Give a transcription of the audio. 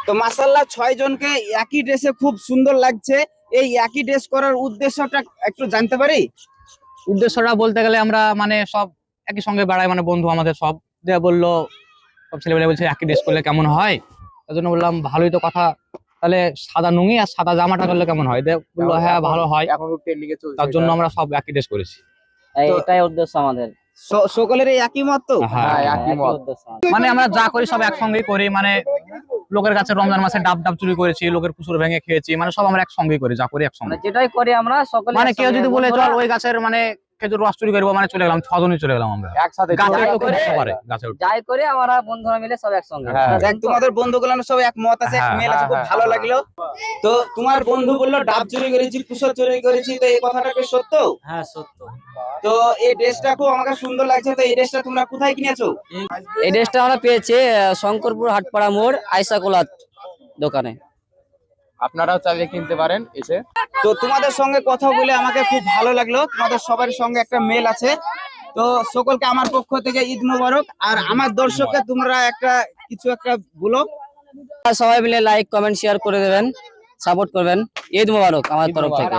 তো মাশাআল্লাহ 6 জনকে একই ড্রেসে খুব সুন্দর লাগছে। এই একই ড্রেস করার উদ্দেশ্যটা একটু জানতে পারি? উদ্দেশ্যটা বলতে গেলে আমরা মানে সব একই সঙ্গে বেড়াই, মানে বন্ধু আমাদের সব। যে বললো, সব ছেলেমেয়ে বলছে একই ড্রেস করলে কেমন হয়, তার জন্য বললাম ভালোই তো কথা, তাহলে সাদা নুঙ্গি আর সাদা জামাটা করলে কেমন হয়। বললো হ্যাঁ ভালো হয়, তার জন্য আমরা সব একই ড্রেস করেছি। তো এটাই উদ্দেশ্য আমাদের। সকলের এই একই মত তো? হ্যাঁ একই উদ্দেশ্য আমাদের। মানে আমরা যা করি সব একসঙ্গেই করি, মানে লোকের কাছে রমজান মাসে ডাব ডাব চুরি করেছি, লোকের কুসুর ভেঙে খেয়েছি, মানে সব আমরা একসঙ্গেই করি, যা করি একসঙ্গে। মানে যেটাই করি আমরা সকলে মানে কেউ একসঙ্গে যদি বলে বন্ধুরা চল ওই গাছের মানে খেজুর রস চুরি করবো, মানে চলে গেলাম, 6 জনই চলে গেলাম আমরা একসাথে গাছে যাই উঠতে করে- খুব পারে, গাছে উঠতে। যাই করে আমরা বন্ধুরা মিলে সব একসঙ্গে। হ্যাঁ। দেখ তোমাদের বন্ধুগুলো সব একমত আছে, এক হ্যাঁ, মেল আছে, খুব ভালো লাগলো। তো তোমার বন্ধু বললো ডাব চুরি করেছি, কুসর চুরি করেছি, তো এই কথাটা কি সত্য? হ্যাঁ সত্য। তো এই ড্রেসটা খুব আমাকে সুন্দর লাগছে। তো এই ড্রেসটা তোমরা কোথায় কিনেছো? এই ড্রেসটা আমরা পেয়েছি শঙ্করপুর হাটপাড়া মোড় আয়সা কোলাত দোকানে। আপনারাও চাইলে কিনতে পারেন এসে। তো তোমাদের সঙ্গে কথা বলে আমাকে খুব ভালো লাগলো, তোমাদের সবার সঙ্গে একটা মেল আছে। তো সকলকে আমার পক্ষ থেকে ঈদ মোবারক। আর আমার দর্শককে তোমরা কিছু একটা বলো। সবাই মিলে লাইক কমেন্ট শেয়ার করে দেবেন, সাপোর্ট করবেন। ঈদ মোবারক আমার তরফ থেকে।